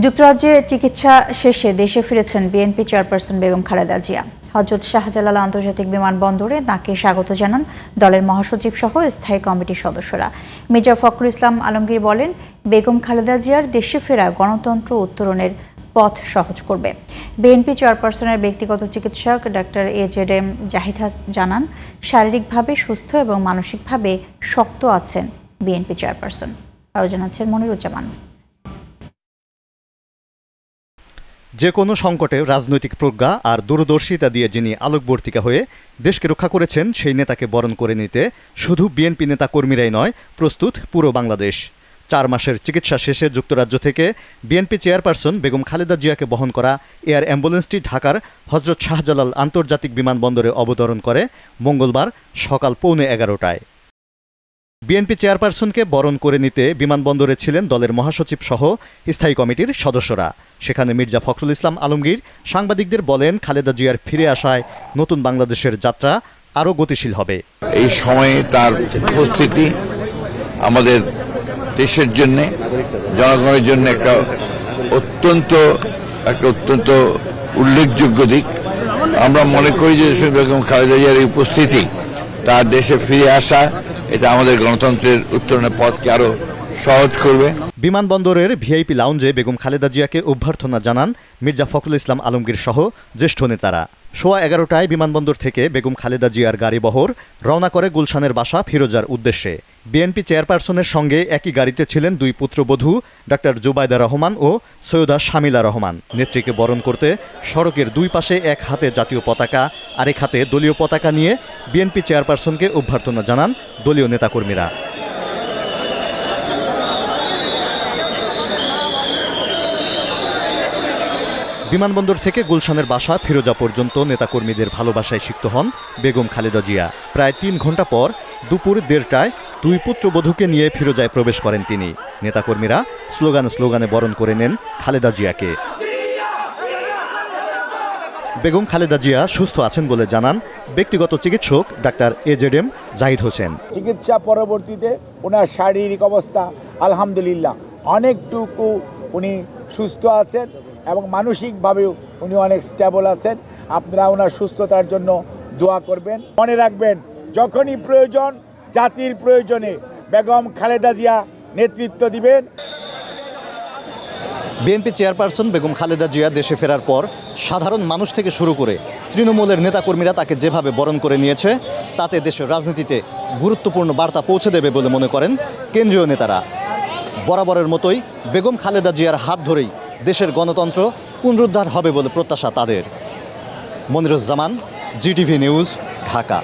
যুক্তরাজ্যে চিকিৎসা শেষে দেশে ফিরেছেন বিএনপি চেয়ারপারসন বেগম খালেদা জিয়া। হযরত শাহজালাল আন্তর্জাতিক বিমানবন্দরে তাঁকে স্বাগত জানান দলের মহাসচিব সহ স্থায়ী কমিটির সদস্যরা। মির্জা ফখরুল ইসলাম আলমগীর বলেন, বেগম খালেদা জিয়ার দেশে ফেরা গণতন্ত্র উত্তরণের পথ সহজ করবে। বিএনপি চেয়ারপারসনের ব্যক্তিগত চিকিৎসক ডাক্তার AJM জাহিদ জানান, শারীরিকভাবে সুস্থ এবং মানসিকভাবে শক্ত আছেন বিএনপি চেয়ারপারসন। আরও জানাচ্ছেন মনিরুজ্জামান। যে কোনো সংকটে রাজনৈতিক প্রজ্ঞা আর দূরদর্শিতা দিয়ে যিনি আলোকবর্তিকা হয়ে দেশকে রক্ষা করেছেন, সেই নেতাকে বরণ করে নিতে শুধু বিএনপি নেতা কর্মীরাই নয়, প্রস্তুত পুরো বাংলাদেশ। 4 মাসের চিকিৎসা শেষে যুক্তরাজ্য থেকে বিএনপি চেয়ারপারসন বেগম খালেদা জিয়াকে বহন করা এয়ার অ্যাম্বুলেন্সটি ঢাকার হযরত শাহজালাল আন্তর্জাতিক বিমানবন্দরে অবতরণ করে মঙ্গলবার সকাল 11:15টায়। বিএনপি চেয়ারপারসনকে বরণ করে নিতে বিমানবন্দরে ছিলেন দলের মহাসচিব সহ স্থায়ী কমিটির সদস্যরা। সেখানে মির্জা ফখরুল ইসলাম আলমগীর সাংবাদিকদের বলেন, খালেদা জিয়ার ফিরে আসায় নতুন বাংলাদেশের যাত্রা আরও গতিশীল হবে। এই সময়ে তার উপস্থিতি আমাদের দেশের জন্য, জনগণের জন্য একটা অত্যন্ত উল্লেখযোগ্য দিক। আমরা মনে করি যে বেগম খালেদা জিয়ার এই উপস্থিতি, তার দেশে ফিরে আসা, এটা আমাদের গণতন্ত্রের উত্তরণের পথকে আরো সহজ করবে। বিমানবন্দরের ভিআইপি লাউঞ্জে বেগম খালেদা জিয়াকে অভ্যর্থনা জানান মির্জা ফখরুল ইসলাম আলমগীর সহ জ্যেষ্ঠ নেতারা। 11:15টায় বিমানবন্দর থেকে বেগম খালেদা জিয়ার গাড়িবহর রওনা করে গুলশানের বাসা ফিরোজার উদ্দেশ্যে। বিএনপি চেয়ারপারসনের সঙ্গে একই গাড়িতে ছিলেন 2 পুত্রবধূ ডাক্তার জুবাইদা রহমান ও সৈয়দা শামিলা রহমান। নেত্রীকে বরণ করতে সড়কের 2 পাশে এক হাতে জাতীয় পতাকা, আরেক হাতে দলীয় পতাকা নিয়ে বিএনপি চেয়ারপারসনকে অভ্যর্থনা জানান দলীয় নেতাকর্মীরা। বিমানবন্দর থেকে গুলশানের বাসা ফিরোজা পর্যন্ত নেতাকর্মীদের ভালোবাসায় সিক্ত হন বেগম খালেদা জিয়া। প্রায় 3 ঘন্টা পর দুপুর 1:30টায় 2 পুত্রবধূকে নিয়ে ফিরোজায় প্রবেশ করেন তিনি। নেতাকর্মীরা স্লোগানে বরণ করে নেন খালেদা জিয়াকে। বেগম খালেদা জিয়া সুস্থ আছেন বলে জানান ব্যক্তিগত চিকিৎসক ডাক্তার AJM জাহিদ হোসেন। চিকিৎসা পরবর্তীতে ওনার শারীরিক অবস্থা আলহামদুলিল্লাহ অনেকটুকু উনি সুস্থ আছেন এবং মানসিকভাবেও উনি অনেক স্টেবল আছেন। আপনারা ওনার সুস্থতার জন্য দোয়া করবেন। মনে রাখবেন, যখনই প্রয়োজন, জাতির প্রয়োজনে বেগম খালেদা জিয়া নেতৃত্ব দিবেন। বিএনপি চেয়ারপারসন বেগম খালেদা জিয়া দেশে ফেরার পর সাধারণ মানুষ থেকে শুরু করে তৃণমূলের নেতাকর্মীরা তাকে যেভাবে বরণ করে নিয়েছে, তাতে দেশের রাজনীতিতে গুরুত্বপূর্ণ বার্তা পৌঁছে দেবে বলে মনে করেন কেন্দ্রীয় নেতারা। বরাবরের মতোই বেগম খালেদা জিয়ার হাত ধরেই দেশের গণতন্ত্র পুনরুদ্ধার হবে বলে প্রত্যাশা তাদের। Moniruzzaman, GTV news, Dhaka.